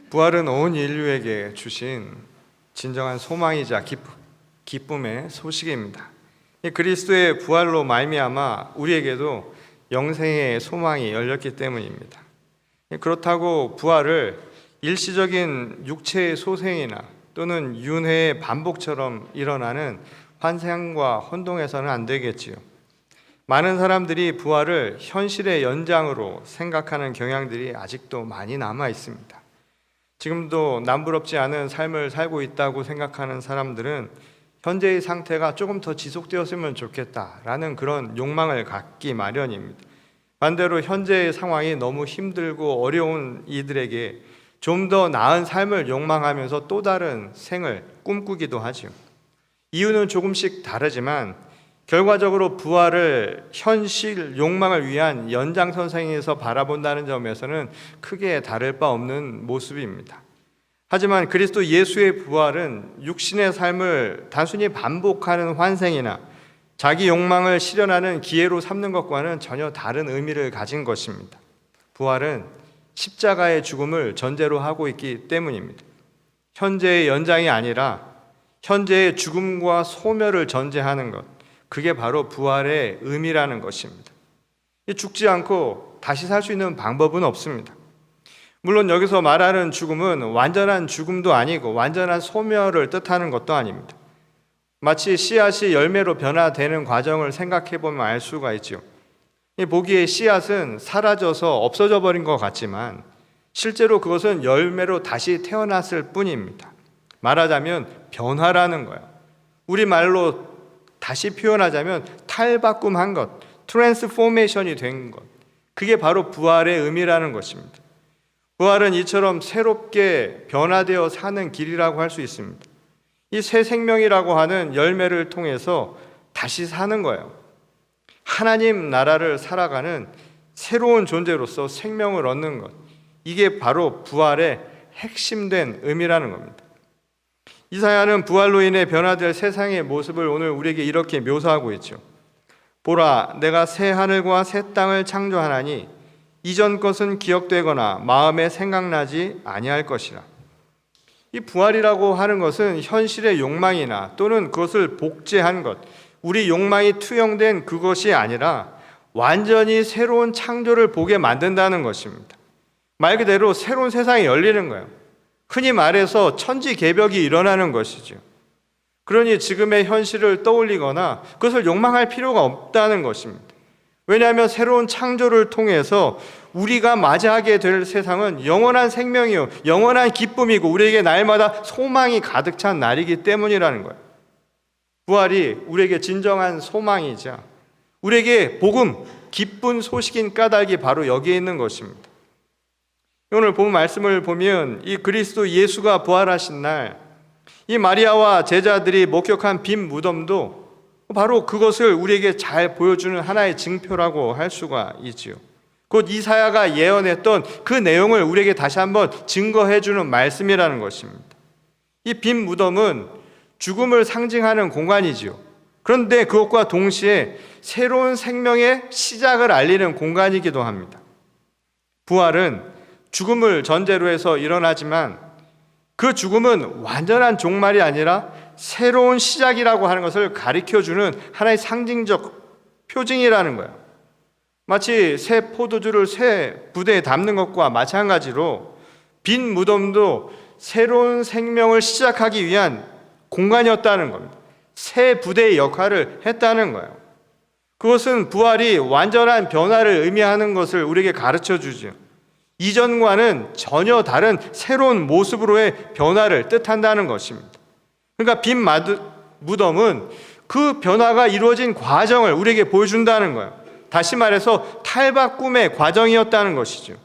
부활은 온 인류에게 주신 진정한 소망이자 기쁨의 소식입니다. 이 그리스도의 부활로 말미암아 우리에게도 영생의 소망이 열렸기 때문입니다. 그렇다고 부활을 일시적인 육체의 소생이나 또는 윤회의 반복처럼 일어나는 환상과 혼동해서는 안 되겠지요. 많은 사람들이 부활을 현실의 연장으로 생각하는 경향들이 아직도 많이 남아 있습니다. 지금도 남부럽지 않은 삶을 살고 있다고 생각하는 사람들은 현재의 상태가 조금 더 지속되었으면 좋겠다라는 그런 욕망을 갖기 마련입니다. 반대로 현재의 상황이 너무 힘들고 어려운 이들에게 좀 더 나은 삶을 욕망하면서 또 다른 생을 꿈꾸기도 하죠. 이유는 조금씩 다르지만 결과적으로 부활을 현실 욕망을 위한 연장선상에서 바라본다는 점에서는 크게 다를 바 없는 모습입니다. 하지만 그리스도 예수의 부활은 육신의 삶을 단순히 반복하는 환생이나 자기 욕망을 실현하는 기회로 삼는 것과는 전혀 다른 의미를 가진 것입니다. 부활은 십자가의 죽음을 전제로 하고 있기 때문입니다. 현재의 연장이 아니라 현재의 죽음과 소멸을 전제하는 것, 그게 바로 부활의 의미라는 것입니다. 죽지 않고 다시 살 수 있는 방법은 없습니다. 물론 여기서 말하는 죽음은 완전한 죽음도 아니고 완전한 소멸을 뜻하는 것도 아닙니다. 마치 씨앗이 열매로 변화되는 과정을 생각해 보면 알 수가 있죠. 보기에 씨앗은 사라져서 없어져 버린 것 같지만 실제로 그것은 열매로 다시 태어났을 뿐입니다. 말하자면 변화라는 거예요. 우리말로 다시 표현하자면 탈바꿈한 것, 트랜스포메이션이 된 것, 그게 바로 부활의 의미라는 것입니다. 부활은 이처럼 새롭게 변화되어 사는 길이라고 할 수 있습니다. 이 새 생명이라고 하는 열매를 통해서 다시 사는 거예요. 하나님 나라를 살아가는 새로운 존재로서 생명을 얻는 것, 이게 바로 부활의 핵심된 의미라는 겁니다. 이사야는 부활로 인해 변화될 세상의 모습을 오늘 우리에게 이렇게 묘사하고 있죠. 보라, 내가 새 하늘과 새 땅을 창조하나니 이전 것은 기억되거나 마음에 생각나지 아니할 것이라. 이 부활이라고 하는 것은 현실의 욕망이나 또는 그것을 복제한 것, 우리 욕망이 투영된 그것이 아니라 완전히 새로운 창조를 보게 만든다는 것입니다. 말 그대로 새로운 세상이 열리는 거예요. 흔히 말해서 천지개벽이 일어나는 것이죠. 그러니 지금의 현실을 떠올리거나 그것을 욕망할 필요가 없다는 것입니다. 왜냐하면 새로운 창조를 통해서 우리가 맞이하게 될 세상은 영원한 생명이요, 영원한 기쁨이고 우리에게 날마다 소망이 가득 찬 날이기 때문이라는 거예요. 부활이 우리에게 진정한 소망이자 우리에게 복음, 기쁜 소식인 까닭이 바로 여기에 있는 것입니다. 오늘 본 말씀을 보면 이 그리스도 예수가 부활하신 날, 이 마리아와 제자들이 목격한 빈 무덤도 바로 그것을 우리에게 잘 보여주는 하나의 증표라고 할 수가 있지요. 곧 이사야가 예언했던 그 내용을 우리에게 다시 한번 증거해주는 말씀이라는 것입니다. 이 빈 무덤은 죽음을 상징하는 공간이지요. 그런데 그것과 동시에 새로운 생명의 시작을 알리는 공간이기도 합니다. 부활은 죽음을 전제로 해서 일어나지만 그 죽음은 완전한 종말이 아니라 새로운 시작이라고 하는 것을 가리켜주는 하나의 상징적 표징이라는 거예요. 마치 새 포도주를 새 부대에 담는 것과 마찬가지로 빈 무덤도 새로운 생명을 시작하기 위한 공간이었다는 겁니다. 새 부대의 역할을 했다는 거예요. 그것은 부활이 완전한 변화를 의미하는 것을 우리에게 가르쳐 주죠. 이전과는 전혀 다른 새로운 모습으로의 변화를 뜻한다는 것입니다. 그러니까 빈 무덤은 그 변화가 이루어진 과정을 우리에게 보여준다는 거예요. 다시 말해서 탈바꿈의 과정이었다는 것이죠.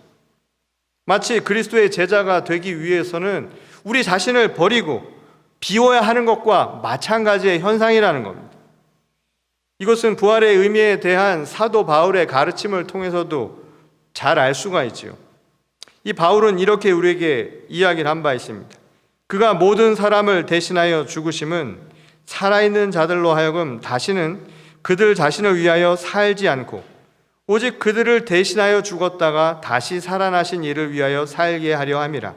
마치 그리스도의 제자가 되기 위해서는 우리 자신을 버리고 비워야 하는 것과 마찬가지의 현상이라는 겁니다. 이것은 부활의 의미에 대한 사도 바울의 가르침을 통해서도 잘 알 수가 있지요. 이 바울은 이렇게 우리에게 이야기를 한 바 있습니다. 그가 모든 사람을 대신하여 죽으심은 살아있는 자들로 하여금 다시는 그들 자신을 위하여 살지 않고 오직 그들을 대신하여 죽었다가 다시 살아나신 이를 위하여 살게 하려 함이라.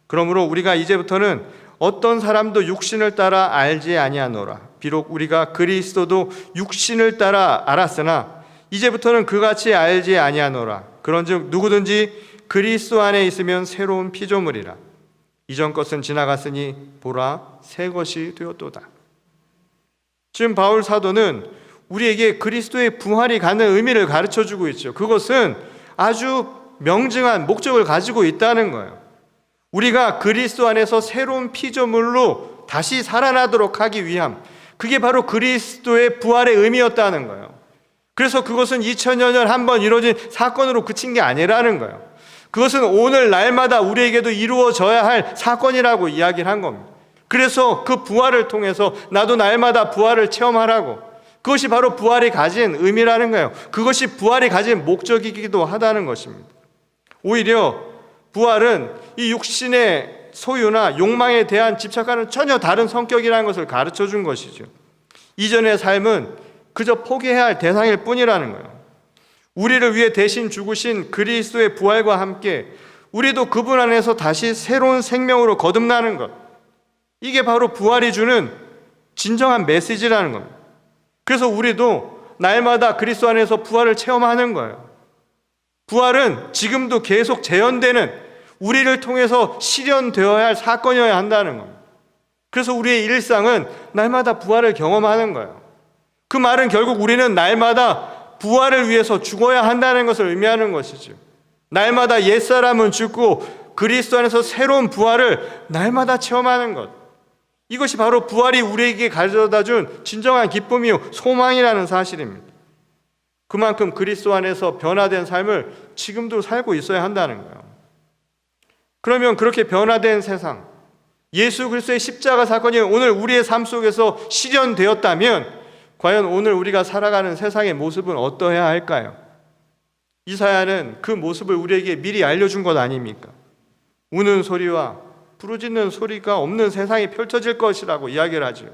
그러므로 우리가 이제부터는 어떤 사람도 육신을 따라 알지 아니하노라. 비록 우리가 그리스도도 육신을 따라 알았으나 이제부터는 그같이 알지 아니하노라. 그런즉 누구든지 그리스도 안에 있으면 새로운 피조물이라. 이전 것은 지나갔으니 보라 새 것이 되었도다. 지금 바울 사도는 우리에게 그리스도의 부활이 갖는 의미를 가르쳐주고 있죠. 그것은 아주 명징한 목적을 가지고 있다는 거예요. 우리가 그리스도 안에서 새로운 피조물로 다시 살아나도록 하기 위함, 그게 바로 그리스도의 부활의 의미였다는 거예요. 그래서 그것은 2000여 년 한 번 이루어진 사건으로 그친 게 아니라는 거예요. 그것은 오늘 날마다 우리에게도 이루어져야 할 사건이라고 이야기를 한 겁니다. 그래서 그 부활을 통해서 나도 날마다 부활을 체험하라고, 그것이 바로 부활이 가진 의미라는 거예요. 그것이 부활이 가진 목적이기도 하다는 것입니다. 오히려 부활은 이 육신의 소유나 욕망에 대한 집착과는 전혀 다른 성격이라는 것을 가르쳐 준 것이죠. 이전의 삶은 그저 포기해야 할 대상일 뿐이라는 거예요. 우리를 위해 대신 죽으신 그리스도의 부활과 함께 우리도 그분 안에서 다시 새로운 생명으로 거듭나는 것, 이게 바로 부활이 주는 진정한 메시지라는 겁니다. 그래서 우리도 날마다 그리스도 안에서 부활을 체험하는 거예요. 부활은 지금도 계속 재현되는, 우리를 통해서 실현되어야 할 사건이어야 한다는 겁니다. 그래서 우리의 일상은 날마다 부활을 경험하는 거예요. 그 말은 결국 우리는 날마다 부활을 위해서 죽어야 한다는 것을 의미하는 것이죠. 날마다 옛사람은 죽고 그리스도 안에서 새로운 부활을 날마다 체험하는 것, 이것이 바로 부활이 우리에게 가져다준 진정한 기쁨이요 소망이라는 사실입니다. 그만큼 그리스도 안에서 변화된 삶을 지금도 살고 있어야 한다는 거예요. 그러면 그렇게 변화된 세상, 예수 그리스도의 십자가 사건이 오늘 우리의 삶 속에서 실현되었다면 과연 오늘 우리가 살아가는 세상의 모습은 어떠해야 할까요? 이사야는 그 모습을 우리에게 미리 알려준 것 아닙니까? 우는 소리와 부르짖는 소리가 없는 세상이 펼쳐질 것이라고 이야기를 하죠.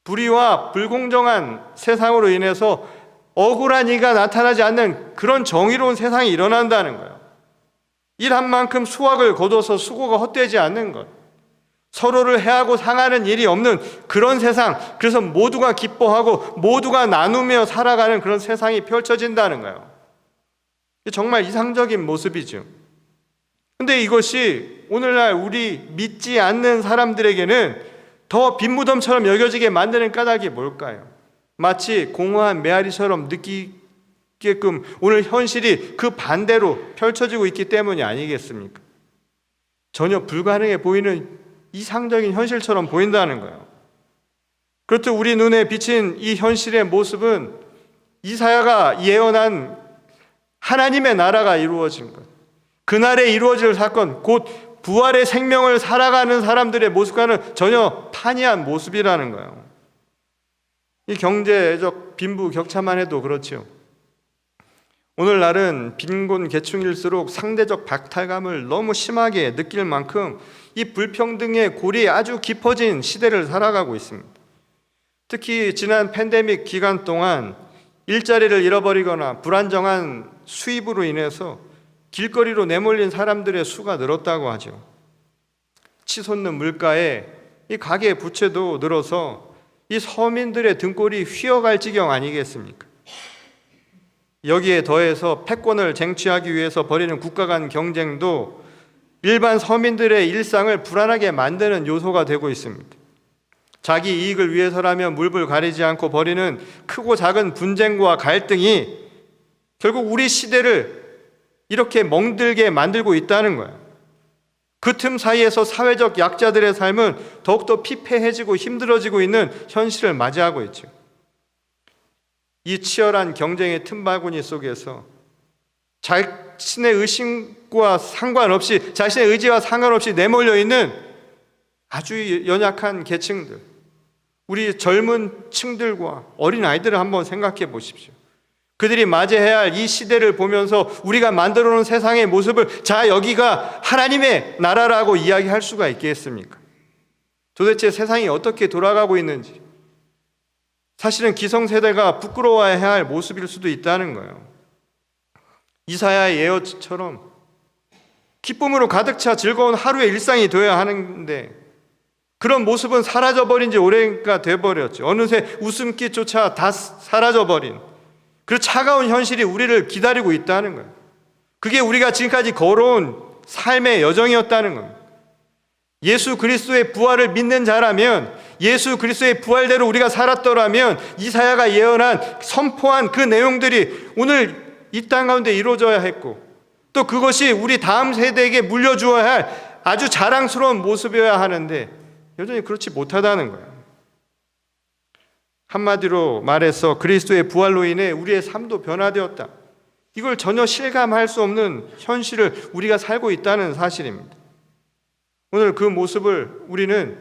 불의와 불공정한 세상으로 인해서 억울한 이가 나타나지 않는 그런 정의로운 세상이 일어난다는 거예요. 일한 만큼 수확을 거둬서 수고가 헛되지 않는 것, 서로를 해하고 상하는 일이 없는 그런 세상, 그래서 모두가 기뻐하고 모두가 나누며 살아가는 그런 세상이 펼쳐진다는 거예요. 정말 이상적인 모습이죠. 근데 이것이 오늘날 우리 믿지 않는 사람들에게는 더 빈무덤처럼 여겨지게 만드는 까닭이 뭘까요? 마치 공허한 메아리처럼 느끼게끔 오늘 현실이 그 반대로 펼쳐지고 있기 때문이 아니겠습니까? 전혀 불가능해 보이는 이상적인 현실처럼 보인다는 거예요. 그렇듯 우리 눈에 비친 이 현실의 모습은 이사야가 예언한 하나님의 나라가 이루어진 것, 그날에 이루어질 사건, 곧 부활의 생명을 살아가는 사람들의 모습과는 전혀 판이한 모습이라는 거예요. 이 경제적 빈부격차만 해도 그렇죠. 오늘날은 빈곤 계층일수록 상대적 박탈감을 너무 심하게 느낄 만큼 이 불평등의 골이 아주 깊어진 시대를 살아가고 있습니다. 특히 지난 팬데믹 기간 동안 일자리를 잃어버리거나 불안정한 수입으로 인해서 길거리로 내몰린 사람들의 수가 늘었다고 하죠. 치솟는 물가에 이 가계 부채도 늘어서 이 서민들의 등골이 휘어갈 지경 아니겠습니까? 여기에 더해서 패권을 쟁취하기 위해서 벌이는 국가 간 경쟁도 일반 서민들의 일상을 불안하게 만드는 요소가 되고 있습니다. 자기 이익을 위해서라면 물불 가리지 않고 벌이는 크고 작은 분쟁과 갈등이 결국 우리 시대를 이렇게 멍들게 만들고 있다는 거예요. 그 틈 사이에서 사회적 약자들의 삶은 더욱더 피폐해지고 힘들어지고 있는 현실을 맞이하고 있죠. 이 치열한 경쟁의 틈바구니 속에서 자신의 의심과 상관없이, 자신의 의지와 상관없이 내몰려 있는 아주 연약한 계층들, 우리 젊은 층들과 어린 아이들을 한번 생각해 보십시오. 그들이 맞이해야 할 이 시대를 보면서 우리가 만들어 놓은 세상의 모습을 자, 여기가 하나님의 나라라고 이야기할 수가 있겠습니까? 도대체 세상이 어떻게 돌아가고 있는지, 사실은 기성세대가 부끄러워해야 할 모습일 수도 있다는 거예요. 이사야의 예언처럼 기쁨으로 가득 차 즐거운 하루의 일상이 되어야 하는데 그런 모습은 사라져버린 지 오래가 돼버렸죠. 어느새 웃음기조차 다 사라져버린 그 차가운 현실이 우리를 기다리고 있다는 거예요. 그게 우리가 지금까지 걸어온 삶의 여정이었다는 겁니다. 예수 그리스도의 부활을 믿는 자라면, 예수 그리스도의 부활대로 우리가 살았더라면 이사야가 예언한, 선포한 그 내용들이 오늘 이 땅 가운데 이루어져야 했고, 또 그것이 우리 다음 세대에게 물려주어야 할 아주 자랑스러운 모습이어야 하는데 여전히 그렇지 못하다는 거예요. 한마디로 말해서 그리스도의 부활로 인해 우리의 삶도 변화되었다. 이걸 전혀 실감할 수 없는 현실을 우리가 살고 있다는 사실입니다. 오늘 그 모습을 우리는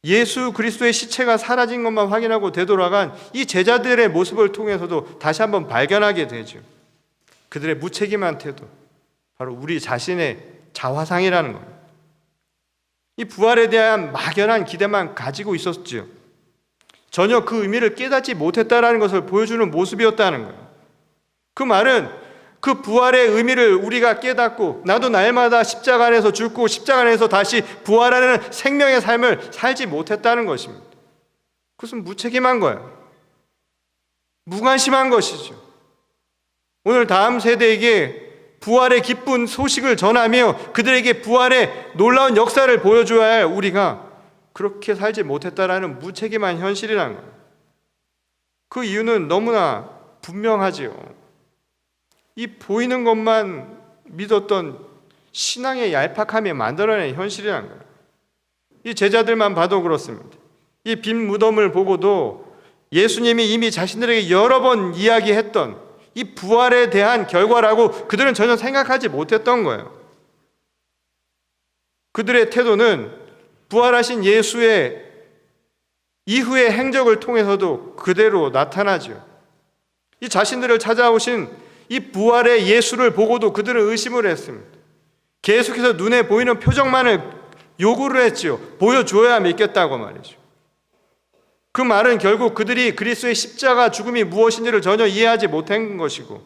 예수 그리스도의 시체가 사라진 것만 확인하고 되돌아간 이 제자들의 모습을 통해서도 다시 한번 발견하게 되죠. 그들의 무책임한 태도, 바로 우리 자신의 자화상이라는 겁니다. 이 부활에 대한 막연한 기대만 가지고 있었죠. 전혀 그 의미를 깨닫지 못했다는 것을 보여주는 모습이었다는 거예요. 그 말은 그 부활의 의미를 우리가 깨닫고 나도 날마다 십자가 안에서 죽고 십자가 안에서 다시 부활하는 생명의 삶을 살지 못했다는 것입니다. 그것은 무책임한 거예요. 무관심한 것이죠. 오늘 다음 세대에게 부활의 기쁜 소식을 전하며 그들에게 부활의 놀라운 역사를 보여줘야 할 우리가 그렇게 살지 못했다라는 무책임한 현실이라는 거예요. 그 이유는 너무나 분명하지요. 이 보이는 것만 믿었던 신앙의 얄팍함이 만들어낸 현실이라는 거예요. 이 제자들만 봐도 그렇습니다. 이 빈 무덤을 보고도 예수님이 이미 자신들에게 여러 번 이야기했던 이 부활에 대한 결과라고 그들은 전혀 생각하지 못했던 거예요. 그들의 태도는 부활하신 예수의 이후의 행적을 통해서도 그대로 나타나죠. 이 자신들을 찾아오신 이 부활의 예수를 보고도 그들은 의심을 했습니다. 계속해서 눈에 보이는 표정만을 요구를 했지요. 보여줘야 믿겠다고 말이죠. 그 말은 결국 그들이 그리스도의 십자가 죽음이 무엇인지를 전혀 이해하지 못한 것이고,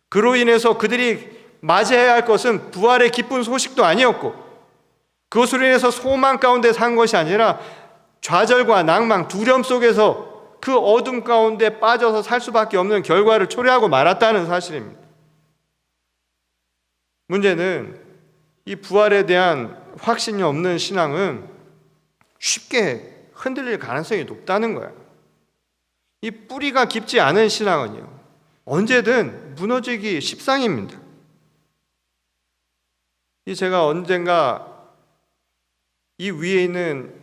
그로 인해서 그들이 맞이해야 할 것은 부활의 기쁜 소식도 아니었고, 그것으로 인해서 소망 가운데 산 것이 아니라 좌절과 낭망, 두려움 속에서 그 어둠 가운데 빠져서 살 수밖에 없는 결과를 초래하고 말았다는 사실입니다. 문제는 이 부활에 대한 확신이 없는 신앙은 쉽게 흔들릴 가능성이 높다는 거예요. 이 뿌리가 깊지 않은 신앙은요, 언제든 무너지기 십상입니다. 제가 언젠가 이 위에 있는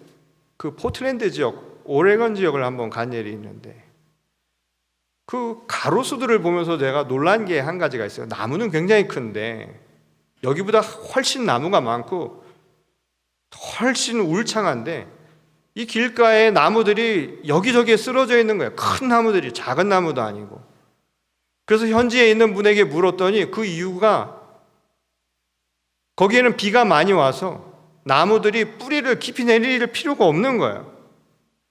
그 포틀랜드 지역, 오레건 지역을 한번 간 일이 있는데, 그 가로수들을 보면서 제가 놀란 게 한 가지가 있어요. 나무는 굉장히 큰데 여기보다 훨씬 나무가 많고 훨씬 울창한데 이 길가에 나무들이 여기저기에 쓰러져 있는 거예요. 큰 나무들이, 작은 나무도 아니고. 그래서 현지에 있는 분에게 물었더니 그 이유가 거기에는 비가 많이 와서 나무들이 뿌리를 깊이 내릴 필요가 없는 거예요.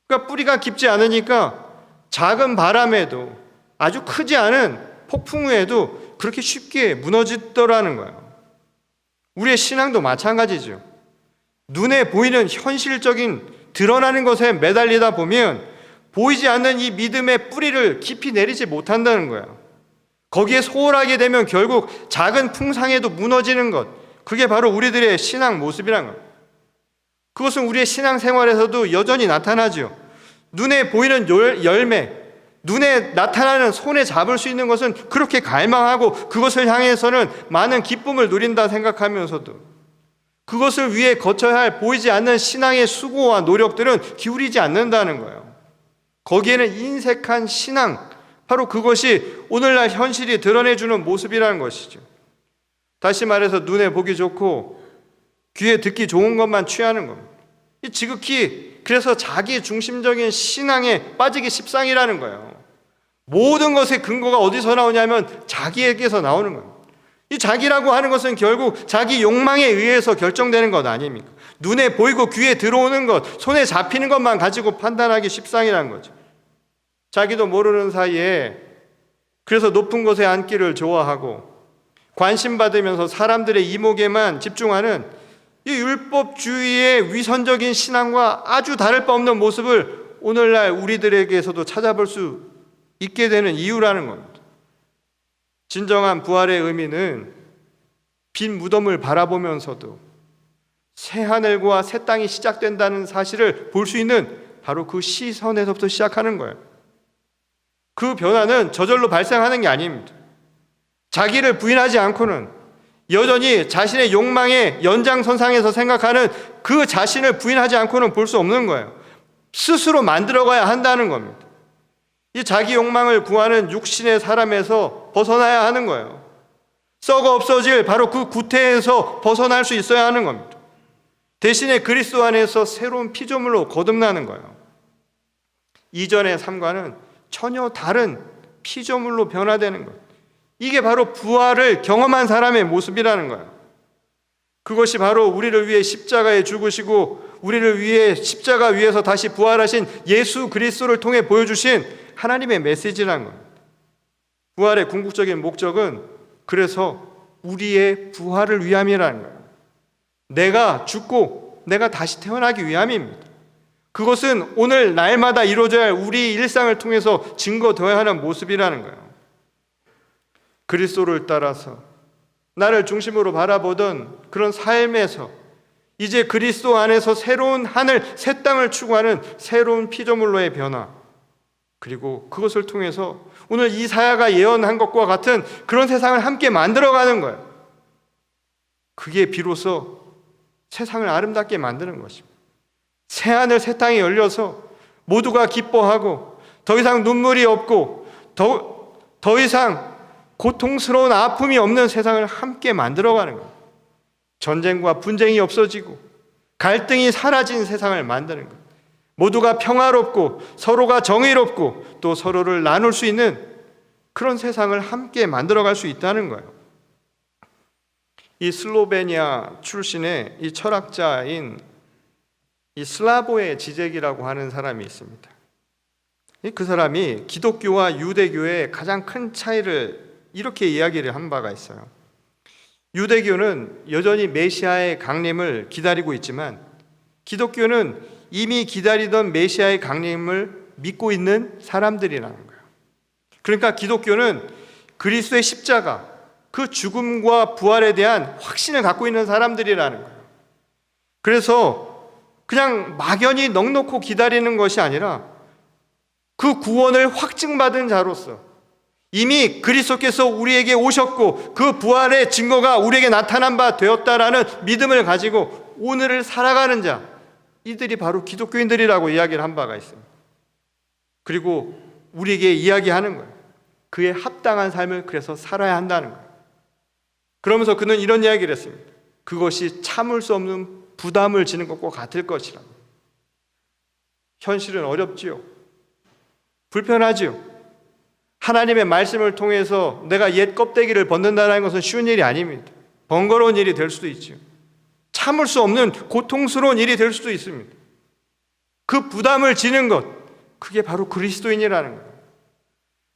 그러니까 뿌리가 깊지 않으니까 작은 바람에도, 아주 크지 않은 폭풍 후에도 그렇게 쉽게 무너지더라는 거예요. 우리의 신앙도 마찬가지죠. 눈에 보이는 현실적인 드러나는 것에 매달리다 보면 보이지 않는 이 믿음의 뿌리를 깊이 내리지 못한다는 거예요. 거기에 소홀하게 되면 결국 작은 풍상에도 무너지는 것, 그게 바로 우리들의 신앙 모습이란 거예요. 그것은 우리의 신앙 생활에서도 여전히 나타나죠. 눈에 보이는 열매, 눈에 나타나는 손에 잡을 수 있는 것은 그렇게 갈망하고 그것을 향해서는 많은 기쁨을 누린다 생각하면서도 그것을 위해 거쳐야 할 보이지 않는 신앙의 수고와 노력들은 기울이지 않는다는 거예요. 거기에는 인색한 신앙, 바로 그것이 오늘날 현실이 드러내주는 모습이라는 것이죠. 다시 말해서 눈에 보기 좋고 귀에 듣기 좋은 것만 취하는 겁니다. 이 지극히 그래서 자기 중심적인 신앙에 빠지기 십상이라는 거예요. 모든 것의 근거가 어디서 나오냐면 자기에게서 나오는 거예요. 이 자기라고 하는 것은 결국 자기 욕망에 의해서 결정되는 것 아닙니까? 눈에 보이고 귀에 들어오는 것, 손에 잡히는 것만 가지고 판단하기 십상이라는 거죠. 자기도 모르는 사이에 그래서 높은 곳에 앉기를 좋아하고 관심받으면서 사람들의 이목에만 집중하는 이 율법주의의 위선적인 신앙과 아주 다를 바 없는 모습을 오늘날 우리들에게서도 찾아볼 수 있게 되는 이유라는 겁니다. 진정한 부활의 의미는 빈 무덤을 바라보면서도 새 하늘과 새 땅이 시작된다는 사실을 볼 수 있는 바로 그 시선에서부터 시작하는 거예요. 그 변화는 저절로 발생하는 게 아닙니다. 자기를 부인하지 않고는 여전히 자신의 욕망의 연장선상에서 생각하는 그 자신을 부인하지 않고는 볼 수 없는 거예요. 스스로 만들어가야 한다는 겁니다. 이 자기 욕망을 구하는 육신의 사람에서 벗어나야 하는 거예요. 썩어 없어질 바로 그 구태에서 벗어날 수 있어야 하는 겁니다. 대신에 그리스도 안에서 새로운 피조물로 거듭나는 거예요. 이전의 삶과는 전혀 다른 피조물로 변화되는 것. 이게 바로 부활을 경험한 사람의 모습이라는 거예요. 그것이 바로 우리를 위해 십자가에 죽으시고 우리를 위해 십자가 위에서 다시 부활하신 예수 그리스도를 통해 보여주신 하나님의 메시지라는 겁니다. 부활의 궁극적인 목적은 그래서 우리의 부활을 위함이라는 거예요. 내가 죽고 내가 다시 태어나기 위함입니다. 그것은 오늘 날마다 이루어져야 할 우리 일상을 통해서 증거되어야 하는 모습이라는 거예요. 그리스도를 따라서 나를 중심으로 바라보던 그런 삶에서 이제 그리스도 안에서 새로운 하늘, 새 땅을 추구하는 새로운 피조물로의 변화, 그리고 그것을 통해서 오늘 이사야가 예언한 것과 같은 그런 세상을 함께 만들어가는 거예요. 그게 비로소 세상을 아름답게 만드는 것입니다. 새 하늘 새 땅이 열려서 모두가 기뻐하고 더 이상 눈물이 없고 더 이상 고통스러운 아픔이 없는 세상을 함께 만들어가는 것. 전쟁과 분쟁이 없어지고 갈등이 사라진 세상을 만드는 것. 모두가 평화롭고 서로가 정의롭고 또 서로를 나눌 수 있는 그런 세상을 함께 만들어갈 수 있다는 거예요. 이 슬로베니아 출신의 이 철학자인 이 슬라보의 지젝이라고 하는 사람이 있습니다. 그 사람이 기독교와 유대교의 가장 큰 차이를 이렇게 이야기를 한 바가 있어요. 유대교는 여전히 메시아의 강림을 기다리고 있지만 기독교는 이미 기다리던 메시아의 강림을 믿고 있는 사람들이라는 거예요. 그러니까 기독교는 그리스도의 십자가, 그 죽음과 부활에 대한 확신을 갖고 있는 사람들이라는 거예요. 그래서 그냥 막연히 넋놓고 기다리는 것이 아니라 그 구원을 확증받은 자로서 이미 그리스도께서 우리에게 오셨고 그 부활의 증거가 우리에게 나타난 바 되었다라는 믿음을 가지고 오늘을 살아가는 자, 이들이 바로 기독교인들이라고 이야기를 한 바가 있습니다. 그리고 우리에게 이야기하는 거예요. 그에 합당한 삶을 그래서 살아야 한다는 거예요. 그러면서 그는 이런 이야기를 했습니다. 그것이 참을 수 없는 부담을 지는 것과 같을 것이라고. 현실은 어렵지요. 불편하지요. 하나님의 말씀을 통해서 내가 옛 껍데기를 벗는다는 것은 쉬운 일이 아닙니다. 번거로운 일이 될 수도 있죠. 참을 수 없는 고통스러운 일이 될 수도 있습니다. 그 부담을 지는 것, 그게 바로 그리스도인이라는 거예요.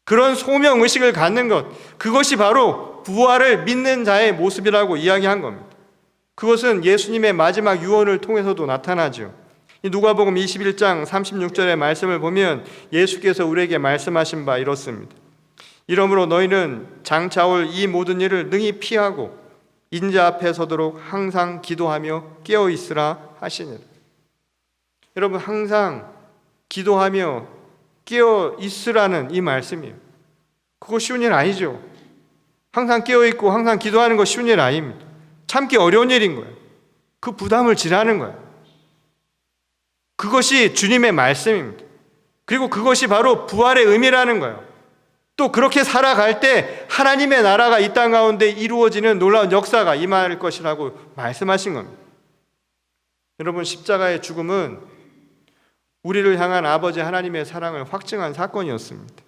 그런 소명의식을 갖는 것, 그것이 바로 부활을 믿는 자의 모습이라고 이야기한 겁니다. 그것은 예수님의 마지막 유언을 통해서도 나타나죠. 누가복음 21장 36절의 말씀을 보면 예수께서 우리에게 말씀하신 바 이렇습니다. 이러므로 너희는 장차 올 이 모든 일을 능히 피하고 인자 앞에 서도록 항상 기도하며 깨어 있으라 하시니라. 여러분, 항상 기도하며 깨어 있으라는 이 말씀이에요. 그거 쉬운 일 아니죠. 항상 깨어 있고 항상 기도하는 거 쉬운 일 아닙니다. 참기 어려운 일인 거예요. 그 부담을 지라는 거예요. 그것이 주님의 말씀입니다. 그리고 그것이 바로 부활의 의미라는 거예요. 또 그렇게 살아갈 때 하나님의 나라가 이 땅 가운데 이루어지는 놀라운 역사가 임할 것이라고 말씀하신 겁니다. 여러분, 십자가의 죽음은 우리를 향한 아버지 하나님의 사랑을 확증한 사건이었습니다.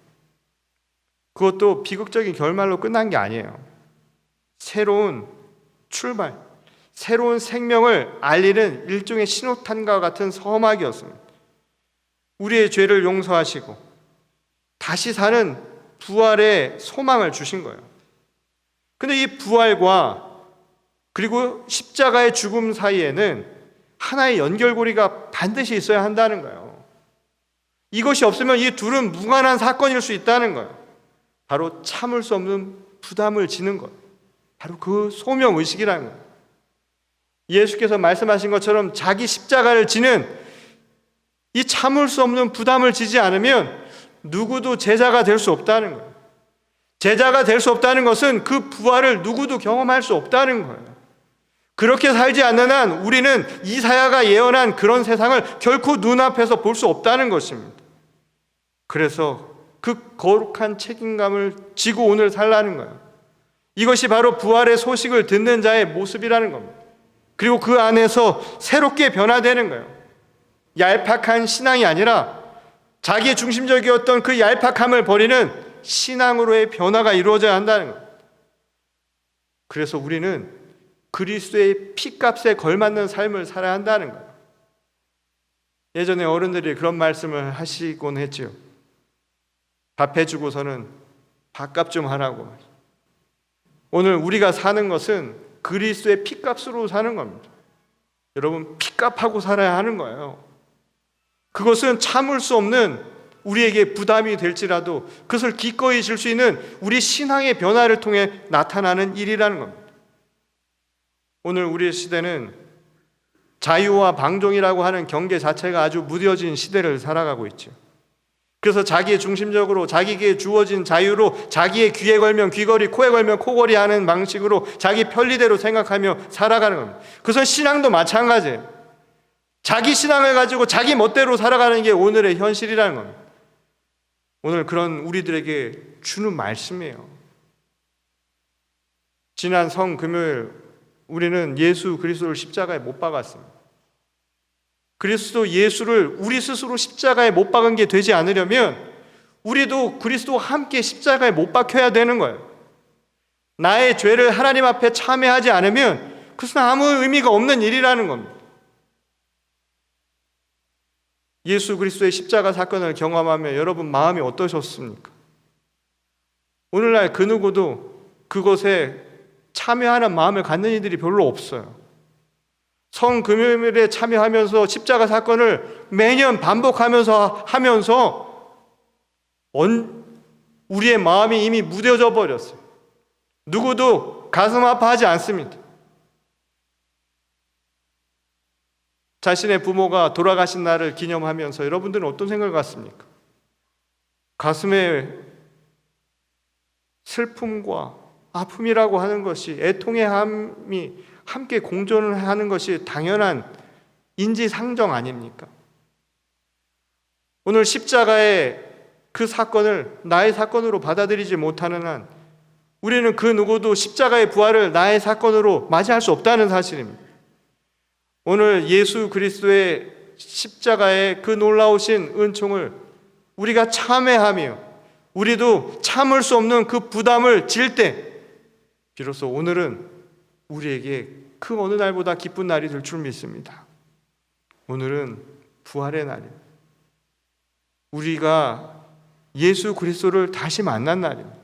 그것도 비극적인 결말로 끝난 게 아니에요. 새로운 출발, 새로운 생명을 알리는 일종의 신호탄과 같은 서막이었습니다. 우리의 죄를 용서하시고 다시 사는 부활의 소망을 주신 거예요. 근데 이 부활과 그리고 십자가의 죽음 사이에는 하나의 연결고리가 반드시 있어야 한다는 거예요. 이것이 없으면 이 둘은 무관한 사건일 수 있다는 거예요. 바로 참을 수 없는 부담을 지는 것, 바로 그 소명의식이라는 거예요. 예수께서 말씀하신 것처럼 자기 십자가를 지는 이 참을 수 없는 부담을 지지 않으면 누구도 제자가 될 수 없다는 거예요. 제자가 될 수 없다는 것은 그 부활을 누구도 경험할 수 없다는 거예요. 그렇게 살지 않는 한 우리는 이사야가 예언한 그런 세상을 결코 눈앞에서 볼 수 없다는 것입니다. 그래서 그 거룩한 책임감을 지고 오늘 살라는 거예요. 이것이 바로 부활의 소식을 듣는 자의 모습이라는 겁니다. 그리고 그 안에서 새롭게 변화되는 거예요. 얄팍한 신앙이 아니라 자기 중심적이었던 그 얄팍함을 버리는 신앙으로의 변화가 이루어져야 한다는 거예요. 그래서 우리는 그리스도의 피값에 걸맞는 삶을 살아야 한다는 거예요. 예전에 어른들이 그런 말씀을 하시곤 했죠. 밥 해주고서는 밥값 좀 하라고. 오늘 우리가 사는 것은 그리스도의 피값으로 사는 겁니다. 여러분, 피값하고 살아야 하는 거예요. 그것은 참을 수 없는 우리에게 부담이 될지라도 그것을 기꺼이 질 수 있는 우리 신앙의 변화를 통해 나타나는 일이라는 겁니다. 오늘 우리의 시대는 자유와 방종이라고 하는 경계 자체가 아주 무뎌진 시대를 살아가고 있죠. 그래서 자기의 중심적으로 자기에게 주어진 자유로 자기의 귀에 걸면 귀걸이, 코에 걸면 코걸이 하는 방식으로 자기 편리대로 생각하며 살아가는 겁니다. 그것은 신앙도 마찬가지예요. 자기 신앙을 가지고 자기 멋대로 살아가는 게 오늘의 현실이라는 겁니다. 오늘 그런 우리들에게 주는 말씀이에요. 지난 성금요일 우리는 예수 그리스도를 십자가에 못 박았습니다. 그리스도 예수를 우리 스스로 십자가에 못 박은 게 되지 않으려면 우리도 그리스도와 함께 십자가에 못 박혀야 되는 거예요. 나의 죄를 하나님 앞에 참회하지 않으면 그것은 아무 의미가 없는 일이라는 겁니다. 예수 그리스도의 십자가 사건을 경험하며 여러분 마음이 어떠셨습니까? 오늘날 그 누구도 그것에 참여하는 마음을 갖는 이들이 별로 없어요. 성금요일에 참여하면서 십자가 사건을 매년 반복하면서 우리의 마음이 이미 무뎌져 버렸어요. 누구도 가슴 아파하지 않습니다. 자신의 부모가 돌아가신 날을 기념하면서 여러분들은 어떤 생각을 갖습니까? 가슴에 슬픔과 아픔이라고 하는 것이, 애통의 함이 함께 공존을 하는 것이 당연한 인지상정 아닙니까? 오늘 십자가의 그 사건을 나의 사건으로 받아들이지 못하는 한 우리는 그 누구도 십자가의 부활을 나의 사건으로 맞이할 수 없다는 사실입니다. 오늘 예수 그리스도의 십자가의 그 놀라우신 은총을 우리가 참회하며 우리도 참을 수 없는 그 부담을 질 때 비로소 오늘은 우리에게 그 어느 날보다 기쁜 날이 될 줄 믿습니다. 오늘은 부활의 날입니다. 우리가 예수 그리스도를 다시 만난 날입니다.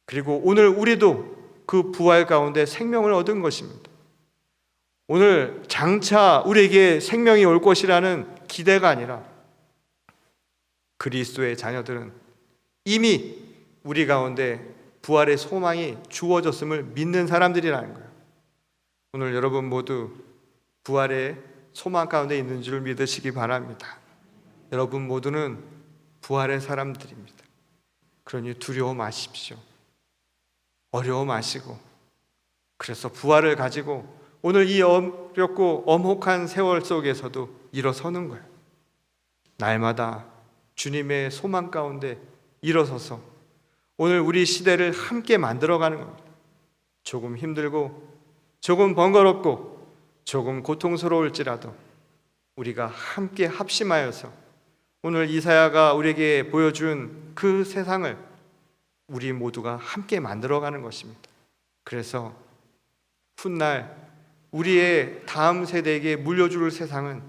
그리고 오늘 우리도 그 부활 가운데 생명을 얻은 것입니다. 오늘 장차 우리에게 생명이 올 것이라는 기대가 아니라 그리스도의 자녀들은 이미 우리 가운데 부활의 소망이 주어졌음을 믿는 사람들이라는 거예요. 오늘 여러분 모두 부활의 소망 가운데 있는 줄 믿으시기 바랍니다. 여러분 모두는 부활의 사람들입니다. 그러니 두려워 마십시오. 어려워 마시고, 그래서 부활을 가지고 오늘 이 어렵고 엄혹한 세월 속에서도 일어서는 거예요. 날마다 주님의 소망 가운데 일어서서 오늘 우리 시대를 함께 만들어가는 겁니다. 조금 힘들고 조금 번거롭고 조금 고통스러울지라도 우리가 함께 합심하여서 오늘 이사야가 우리에게 보여준 그 세상을 우리 모두가 함께 만들어가는 것입니다. 그래서 훗날 우리의 다음 세대에게 물려줄 세상은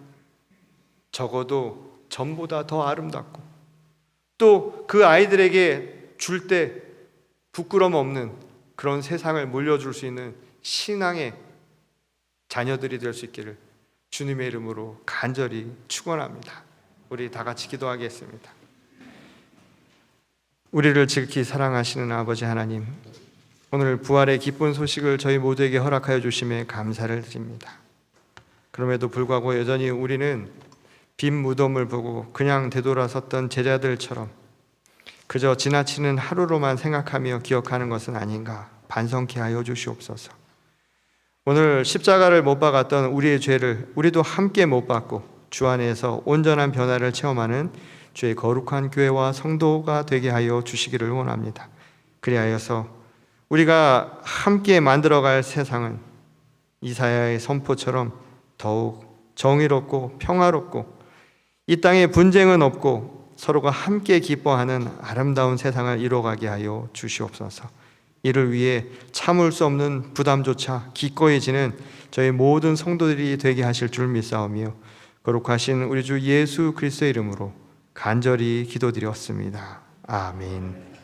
적어도 전보다 더 아름답고 또 그 아이들에게 줄 때 부끄럼 없는 그런 세상을 물려줄 수 있는 신앙의 자녀들이 될 수 있기를 주님의 이름으로 간절히 축원합니다. 우리 다 같이 기도하겠습니다. 우리를 지극히 사랑하시는 아버지 하나님, 오늘 부활의 기쁜 소식을 저희 모두에게 허락하여 주심에 감사를 드립니다. 그럼에도 불구하고 여전히 우리는 빈 무덤을 보고 그냥 되돌아섰던 제자들처럼 그저 지나치는 하루로만 생각하며 기억하는 것은 아닌가 반성케 하여 주시옵소서. 오늘 십자가를 못 박았던 우리의 죄를 우리도 함께 못 박고 주 안에서 온전한 변화를 체험하는 주의 거룩한 교회와 성도가 되게 하여 주시기를 원합니다. 그리하여서 우리가 함께 만들어갈 세상은 이사야의 선포처럼 더욱 정의롭고 평화롭고 이 땅에 분쟁은 없고 서로가 함께 기뻐하는 아름다운 세상을 이뤄가게 하여 주시옵소서. 이를 위해 참을 수 없는 부담조차 기꺼이 지는 저희 모든 성도들이 되게 하실 줄 믿사오며 거룩하신 우리 주 예수 그리스도의 이름으로 간절히 기도드렸습니다. 아멘.